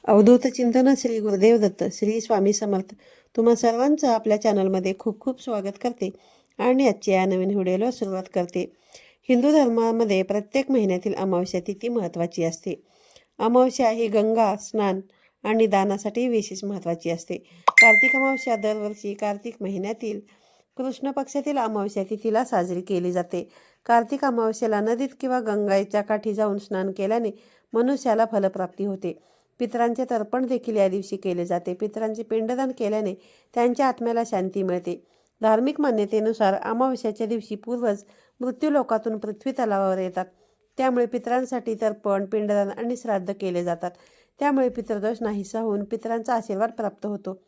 अवधूत चिंतन श्री गुरुदेव दत्त श्री स्वामी समर्थ. तुम्हा सर्वांचं आपल्या चॅनलमध्ये खूप खूप स्वागत करते आणि आजच्या या नवीन व्हिडिओला सुरुवात करते. हिंदू धर्मामध्ये प्रत्येक महिन्यातील अमावस्या तिथी महत्त्वाची असते. अमावस्या ही गंगा स्नान आणि दानासाठी विशेष महत्त्वाची असते. कार्तिक अमावस्या दरवर्षी कार्तिक महिन्यातील कृष्ण पक्षातील अमावस्या तिथीला साजरी केली जाते. कार्तिक अमावस्येला नदीत किंवा गंगाच्या काठी जाऊन स्नान केल्याने मनुष्याला फलप्राप्ती होते. पितरांचे तर्पण देखील या दिवशी केले जाते. पितरांचे पिंडदान केल्याने त्यांच्या आत्म्याला शांती मिळते. धार्मिक मान्यतेनुसार अमावस्याच्या दिवशी पूर्वज मृत्यूलोकातून पृथ्वी तलावावर येतात. त्यामुळे पितरांसाठी तर्पण, पिंडदान आणि श्राद्ध केले जातात. त्यामुळे पितृदोष नाहीसा होऊन पितरांचा आशीर्वाद प्राप्त होतो.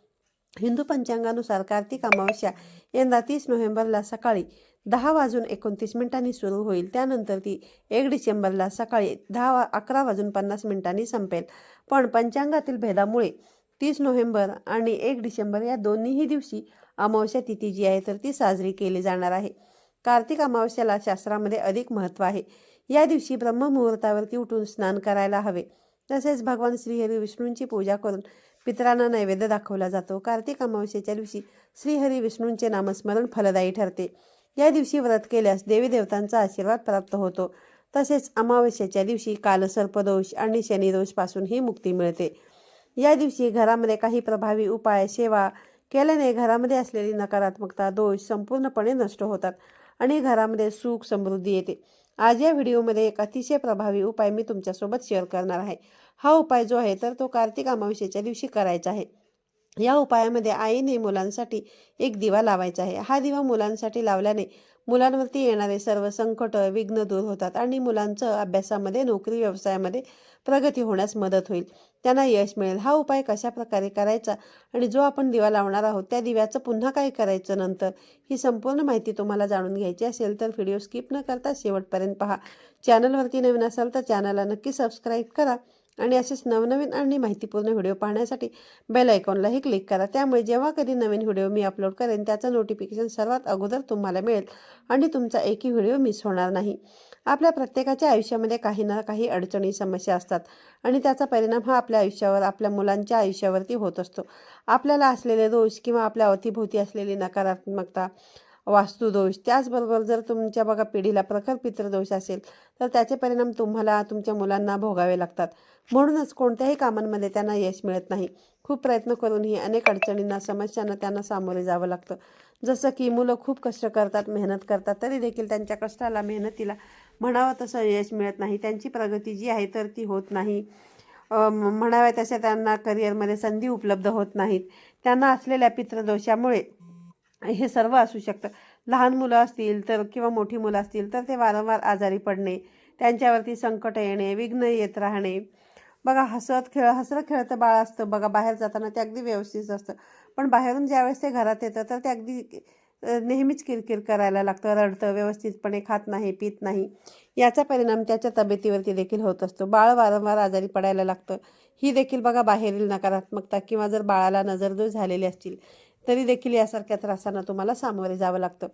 हिंदू पंचांगानुसार कार्तिक अमावस्या यंदा 30 नोव्हेंबरला सकाळी 10:29 सुरू होईल. त्यानंतर ती 1 डिसेंबरला सकाळी 11:50 संपेल. पण पंचांगातील भेदामुळे 30 नोव्हेंबर आणि 1 डिसेंबर या दोन्हीही दिवशी अमावस्या तिथी जी आहे तर ती साजरी केली जाणार आहे. कार्तिक अमावस्याला शास्त्रामध्ये अधिक महत्त्व आहे. या दिवशी ब्रह्ममुहूर्तावरती उठून स्नान करायला हवे. तसेच भगवान श्रीहरी विष्णूंची पूजा करून पितरांना नैवेद्य दाखवला जातो. कार्तिक अमावस्येच्या दिवशी श्रीहरी विष्णूंचे नामस्मरण फलदायी ठरते. या दिवशी व्रत केल्यास देवी देवतांचा आशीर्वाद प्राप्त होतो. तसेच अमावस्येच्या दिवशी कालसर्पदोष आणि शनिदोषपासूनही मुक्ती मिळते. या दिवशी घरामध्ये काही प्रभावी उपाय सेवा केल्याने घरामध्ये असलेली नकारात्मकता दोष संपूर्णपणे नष्ट होतात आणि घरामध्ये सुख समृद्धी येते. आज या व्हिडिओमध्ये एक अतिशय प्रभावी उपाय मी तुमच्यासोबत शेअर करणार आहे. हा उपाय जो आहे तर तो कार्तिक अमावस्येच्या दिवशी करायचा आहे. या उपायामध्ये आईने मुलांसाठी एक दिवा लावायचा आहे. हा दिवा मुलांसाठी लावल्याने मुलांवरती येणारे सर्व संकट विघ्न दूर होतात आणि मुलांचं अभ्यासामध्ये नोकरी व्यवसायामध्ये प्रगती होण्यास मदत होईल. त्यांना यश मिळेल. हा उपाय कशा प्रकारे करायचा आणि जो आपण दिवा लावणार आहोत त्या दिव्याचं पुन्हा काय करायचं नंतर ही संपूर्ण माहिती तुम्हाला जाणून घ्यायची असेल तर व्हिडिओ स्किप न करता शेवटपर्यंत पहा. चॅनलवरती नवीन असाल तर चॅनलला नक्की सबस्क्राईब करा आणि असेच नवनवीन आणि माहितीपूर्ण व्हिडिओ पाहण्यासाठी बेल आयकॉनलाही क्लिक करा. त्यामुळे जेव्हा कधी नवीन व्हिडिओ मी अपलोड करेन त्याचं नोटिफिकेशन सर्वात अगोदर तुम्हाला मिळेल आणि तुमचा एकही व्हिडिओ मिस होणार नाही. आपल्या प्रत्येकाच्या आयुष्यामध्ये काही ना काही अडचणी समस्या असतात आणि त्याचा परिणाम हा आपल्या आयुष्यावर आपल्या मुलांच्या आयुष्यावरती होत असतो. आपल्याला असलेले दोष किंवा आपल्या अवतीभोवती असलेली नकारात्मकता वास्तुदोष त्याचबरोबर जर तुमच्या बघा पिढीला प्रखर पितृदोष असेल तर त्याचे परिणाम तुम्हाला तुमच्या मुलांना भोगावे लागतात. म्हणूनच कोणत्याही कामांमध्ये त्यांना यश मिळत नाही. खूप प्रयत्न करूनही अनेक अडचणींना समस्यांना त्यांना सामोरे जावं लागतं. जसं की मुलं खूप कष्ट करतात मेहनत करतात तरी देखील त्यांच्या कष्टाला मेहनतीला म्हणावं तसं यश मिळत नाही. त्यांची प्रगती जी आहे तर ती होत नाही. म्हणाव्या तशा त्यांना करिअरमध्ये संधी उपलब्ध होत नाहीत. त्यांना असलेल्या पितृदोषामुळे हे सर्व असू शकतं. लहान मुलं असतील तर किंवा मोठी मुलं असतील तर ते वारंवार आजारी पडणे, त्यांच्यावरती संकट येणे, विघ्न येत राहणे. बघा हसरं खेळतं बाळ असतं बघा बाहेर जाताना ते अगदी व्यवस्थित असतं. पण बाहेरून ज्यावेळेस ते घरात येतं तर ते अगदी नेहमीच किरकिर करायला लागतं, रडतं, व्यवस्थितपणे खात नाही, पित नाही. याचा परिणाम त्याच्या तब्येतीवरती देखील होत असतो. बाळ वारंवार आजारी पडायला लागतं. ही देखील बघा बाहेरील नकारात्मकता किंवा जर बाळाला नजरदोष झालेले असतील तरी देखील यासारख्या त्रासांना तुम्हाला सामोरे जावं लागतं.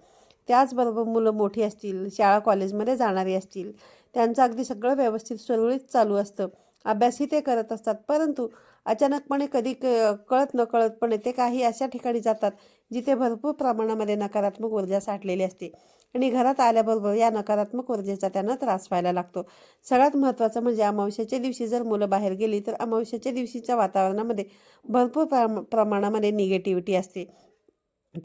त्याचबरोबर मुलं मोठी असतील, शाळा कॉलेजमध्ये जाणारी असतील, त्यांचं अगदी सगळं व्यवस्थित सुरळीत चालू असतं. अभ्यासही ते करत असतात. परंतु अचानकपणे कधी कळत नकळतपणे ते काही अशा ठिकाणी जातात जिथे भरपूर प्रमाणामध्ये नकारात्मक ऊर्जा साठलेली असते आणि घरात आल्याबरोबर या नकारात्मक ऊर्जेचा त्यांना त्रास व्हायला लागतो. सगळ्यात महत्त्वाचं म्हणजे अमावस्येच्या दिवशी जर मुलं बाहेर गेली तर अमावस्येच्या दिवशीच्या वातावरणामध्ये भरपूर प्रमाणामध्ये निगेटिव्हिटी असते.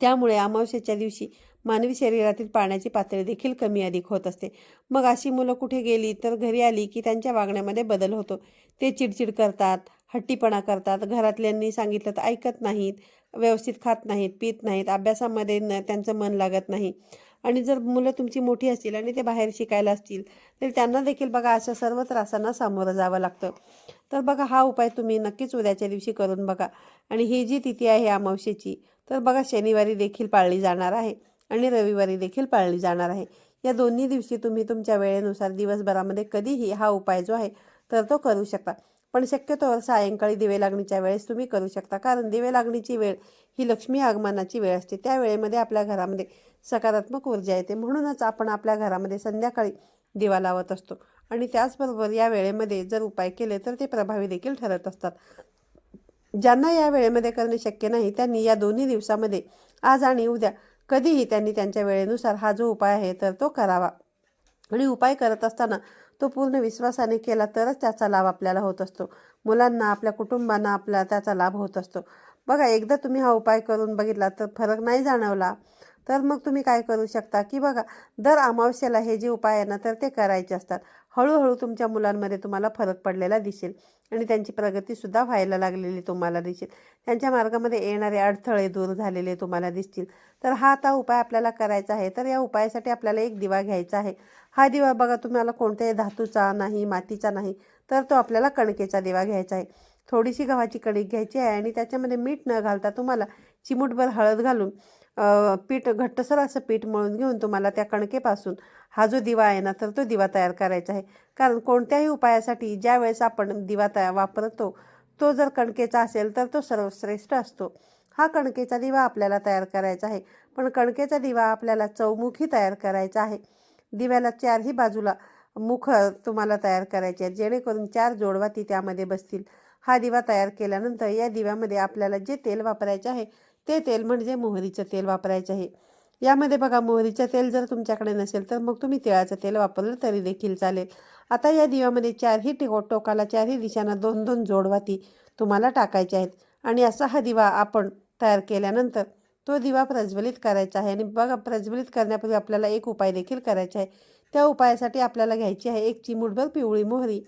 त्यामुळे अमावस्येच्या दिवशी मानवी शरीरातील पाण्याची पातळी देखील कमी अधिक होत असते. मग अशी मुलं कुठे गेली तर घरी आली की त्यांच्या वागण्यामध्ये बदल होतो. ते चिडचिड करतात, हट्टीपणा करतात, घरातल्यांनी सांगितलं तर ऐकत नाहीत, व्यवस्थित खात नाहीत, पित नाहीत, अभ्यासामध्ये त्यांचं मन लागत नाही. आणि जर मुलं तुमची मोठी असतील आणि ते बाहेर शिकायला असतील तर त्यांना देखील बघा अशा सर्व त्रासांना सामोरं जावं लागतं. तर बघा हा उपाय तुम्ही नक्कीच उद्याच्या दिवशी करून बघा. आणि ही जी तिथी आहे अमावस्येची तर बघा शनिवारी देखील पाळली जाणार आहे आणि रविवारी देखील पाळली जाणार आहे. या दोन्ही दिवशी तुम्ही तुमच्या वेळेनुसार दिवसभरामध्ये कधीही हा उपाय जो आहे तर तो करू शकता. पण शक्यतोवर सायंकाळी दिवे लागणीच्या वेळेस तुम्ही करू शकता. कारण दिवे लागणीची वेळ ही लक्ष्मी आगमनाची वेळ असते. त्या वेळेमध्ये आपल्या घरामध्ये सकारात्मक ऊर्जा येते. म्हणूनच आपण आपल्या घरामध्ये संध्याकाळी दिवा लावत असतो आणि त्याचबरोबर या वेळेमध्ये जर उपाय केले तर ते प्रभावी देखील ठरत असतात. ज्यांना या वेळेमध्ये करणे शक्य नाही त्यांनी या दोन्ही दिवसामध्ये आज आणि उद्या कधीही त्यांनी त्यांच्या वेळेनुसार हा जो उपाय आहे तर तो करावा. आणि उपाय करत असताना तो पूर्ण विश्वासाने केला तरच त्याचा लाभ आपल्याला होत असतो. मुलांना, आपल्या कुटुंबांना आपल्या त्याचा लाभ होत असतो. बघा, एकदा तुम्ही हा उपाय करून बघितला तर फरक नाही जाणवला तर मग तुम्ही काय करू शकता की बघा, दर अमावस्येला हे जे उपाय आहे ना तर ते करायचे असतात. हळूहळू तुमच्या मुलांमध्ये तुम्हाला फरक पडलेला दिसेल आणि त्यांची प्रगतीसुद्धा व्हायला लागलेली तुम्हाला दिसेल. त्यांच्या मार्गामध्ये येणारे अडथळे दूर झालेले तुम्हाला दिसतील. तर हा आता उपाय आपल्याला करायचा आहे. तर या उपायासाठी आपल्याला एक दिवा घ्यायचा आहे. हा दिवा बघा, तुम्हाला कोणत्याही धातूचा नाही, मातीचा नाही, तर तो आपल्याला कणकेचा दिवा घ्यायचा आहे. थोडीशी गव्हाची कणिक घ्यायची आहे आणि त्याच्यामध्ये मीठ न घालता तुम्हाला चिमूटभर हळद घालून पीठ, घट्टसर असं पीठ मळून घेऊन तुम्हाला त्या कणकेपासून हा जो दिवा आहे ना तर तो दिवा तयार करायचा आहे. कारण कोणत्याही उपायासाठी ज्या वेळेस आपण दिवा वापरतो तो जर कणकेचा असेल तर तो सर्वश्रेष्ठ असतो. हा कणकेचा दिवा आपल्याला तयार करायचा आहे. पण कणकेचा दिवा आपल्याला चौमुखी तयार करायचा आहे. दिव्याला चारही बाजूला मुख तुम्हाला तयार करायचे आहेत, जेणेकरून 4 जोडवाती त्यामध्ये बसतील. हा दिवा तयार केल्यानंतर या दिव्यामध्ये आपल्याला जे तेल वापरायचे आहे ते तेल म्हणजे मोहरीचं तेल वापरायचं आहे. यामध्ये बघा, मोहरीचं तेल जर तुमच्याकडे नसेल तर मग तुम्ही तिळाचं तेल वापरलं तरी देखील चालेल. आता या दिव्यामध्ये चारही टोकाला, चारही दिशांना 2-2 जोडवाती तुम्हाला टाकायचे आहेत आणि असा हा दिवा आपण तयार केल्यानंतर तो दिवा प्रज्वलित करायचा आहे. आणि बघा, प्रज्वलित करण्यापूर्वी आपल्याला एक उपाय देखील करायचा आहे. त्या उपायासाठी आपल्याला घ्यायची आहे एक चिमूटभर पिवळी मोहरी.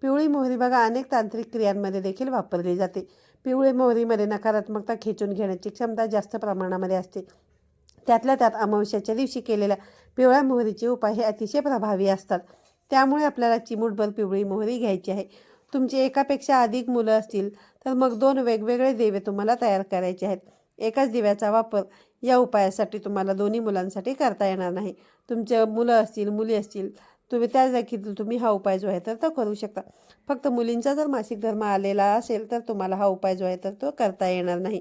पिवळी मोहरी बघा अनेक तांत्रिक क्रियांमध्ये देखील वापरली जाते. पिवळी मोहरीमध्ये नकारात्मकता खेचून घेण्याची क्षमता जास्त प्रमाणामध्ये असते. त्यातल्या त्यात अमावस्याच्या दिवशी केलेल्या पिवळ्या मोहरीचे उपाय हे अतिशय प्रभावी असतात. त्यामुळे आपल्याला चिमूटभर पिवळी मोहरी घ्यायची आहे. तुमची एकापेक्षा अधिक मुलं असतील तर मग 2 वेगवेगळे दिवे तुम्हाला तयार करायचे आहेत. एकाच दिव्याचा वापर या उपायासाठी तुम्हाला दोन्ही मुलांसाठी करता येणार नाही. तुमचे मुलं असतील, मुली असतील, त्या देखील तुम्ही हा उपाय जो आहे तर तो करू शकता. फक्त मुलींचा जर मासिक धर्म आलेला असेल तर तुम्हाला हा उपाय जो आहे तर तो करता येणार नाही.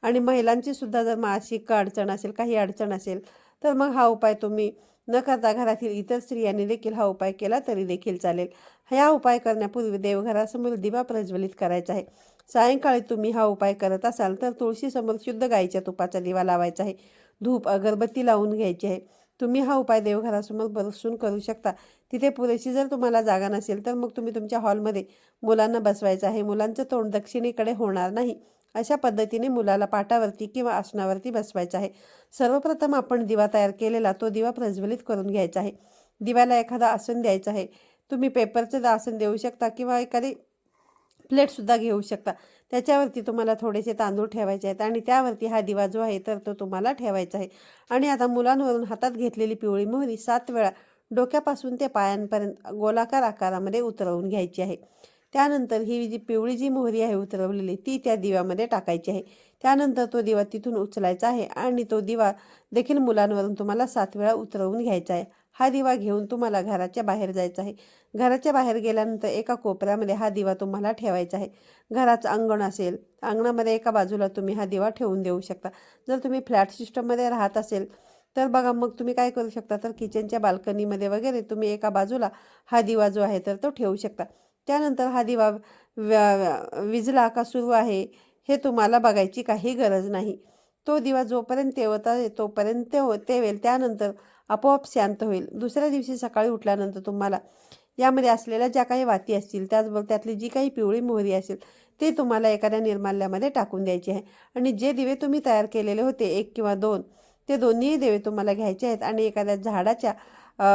आणि महिलांची सुद्धा जर मासिक अडचण असेल, काही अडचण असेल तर मग हा उपाय तुम्ही न करता घरातील इतर स्त्रियांनी देखील हा उपाय केला तरी देखील चालेल. हा उपाय करण्यापूर्वी देवघरासमोर दिवा प्रज्वलित करायचा आहे. सायंकाळी तुम्ही हा उपाय करत असाल तर तुळशीसमोर शुद्ध गाईच्या तुपाचा दिवा लावायचा आहे. धूप, अगरबत्ती लावून घ्यायची आहे. तुम्ही हा उपाय देवघरासमोर बसून करू शकता. तिथे पुरेशी जर तुम्हाला जागा नसेल तर मग तुम्ही तुमच्या हॉलमध्ये मुलांना बसवायचं आहे. मुलांचं तोंड दक्षिणेकडे होणार नाही, अशा पद्धतीने मुलाला पाटावरती किंवा आसनावरती बसवायचं आहे. सर्वप्रथम आपण दिवा तयार केलेला तो दिवा प्रज्वलित करून घ्यायचा आहे. दिव्याला एखादा आसन द्यायचं आहे. तुम्ही पेपरचं आसन देऊ शकता किंवा एखादी प्लेटसुद्धा घेऊ शकता. त्याच्यावरती तुम्हाला थोडेसे तांदूळ ठेवायचे आहेत आणि त्यावरती हा दिवा जो आहे तर तो तुम्हाला ठेवायचा आहे. आणि आता मुलांवरून हातात घेतलेली पिवळी मोहरी 7 वेळा डोक्यापासून ते पायांपर्यंत गोलाकार आकारामध्ये उतरवून घ्यायची आहे. त्यानंतर ही जी पिवळी मोहरी आहे उतरवलेली ती त्या दिव्यामध्ये टाकायची आहे. त्यानंतर तो दिवा तिथून उचलायचा आहे आणि तो दिवा देखील मुलांवरून तुम्हाला 7 वेळा उतरवून घ्यायचा आहे. हा दिवा घेऊन तुम्हाला घराच्या बाहेर जायचं आहे. घराच्या बाहेर गेल्यानंतर एका कोपऱ्यामध्ये हा दिवा तुम्हाला ठेवायचा आहे. घराचं अंगण असेल, अंगणामध्ये एका बाजूला तुम्ही हा दिवा ठेवून देऊ शकता. जर तुम्ही फ्लॅट सिस्टममध्ये राहत असेल तर बघा, मग तुम्ही काय करू शकता तर किचनच्या बाल्कनीमध्ये वगैरे तुम्ही एका बाजूला हा दिवा जो आहे तर तो ठेवू शकता. त्यानंतर हा दिवा विझला का सुरू आहे हे तुम्हाला बघायची काही गरज नाही. तो दिवा जोपर्यंत तोपर्यंत तेवेल, त्यानंतर आपोआप शांत होईल. दुसऱ्या दिवशी सकाळी उठल्यानंतर तुम्हाला यामध्ये असलेल्या ज्या काही वाती असतील, त्याचबरोबर त्यातली जी काही पिवळी मोहरी असेल ते तुम्हाला एखाद्या निर्माल्यामध्ये टाकून द्यायची आहे. आणि जे दिवे तुम्ही तयार केलेले होते 1 किंवा 2, ते दोन्ही दिवे तुम्हाला घ्यायचे आहेत आणि एखाद्या झाडाच्या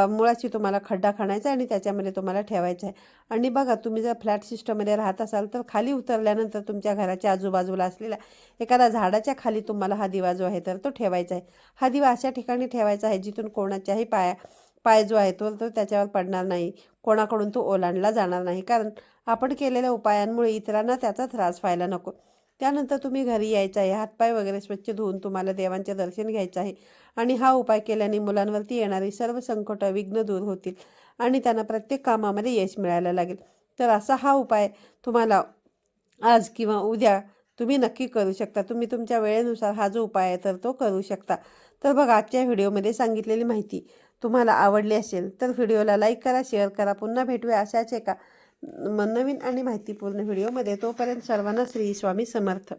मुळाशी तुम्हाला खड्डा खणायचा आणि त्याच्यामध्ये तुम्हाला ठेवायचं आहे. आणि बघा, तुम्ही जर फ्लॅट सिस्टममध्ये राहत असाल तर खाली उतरल्यानंतर तुमच्या घराच्या आजूबाजूला असलेल्या एखाद्या झाडाच्या खाली तुम्हाला हा दिवा जो आहे तर तो ठेवायचा आहे. हा दिवा अशा ठिकाणी ठेवायचा आहे जिथून कोणाच्याही पाय जो आहे तो त्याच्यावर पडणार नाही, कोणाकडून तो ओलांडला जाणार नाही. कारण आपण केलेल्या उपायांमुळे इतरांना त्याचा त्रास व्हायला नको. त्यानंतर तुम्ही घरी यायचं आहे. हातपाय वगैरे स्वच्छ धुवून तुम्हाला देवांचे दर्शन घ्यायचं आहे. आणि हा उपाय केल्याने मुलांवरती येणारी सर्व संकट, विघ्न दूर होतील आणि त्यांना प्रत्येक कामामध्ये यश मिळायला लागेल. तर असा हा उपाय तुम्हाला आज किंवा उद्या तुम्ही नक्की करू शकता. तुम्ही तुमच्या वेळेनुसार हा जो उपाय आहे तर तो करू शकता. तर बघा, आजच्या व्हिडिओमध्ये सांगितलेली माहिती तुम्हाला आवडली असेल तर व्हिडिओला लाईक करा, शेअर करा. पुन्हा भेटूया अशाच एका नवीन आणि माहितीपूर्ण व्हिडिओमध्ये. तोपर्यंत सर्वांना श्री स्वामी समर्थ.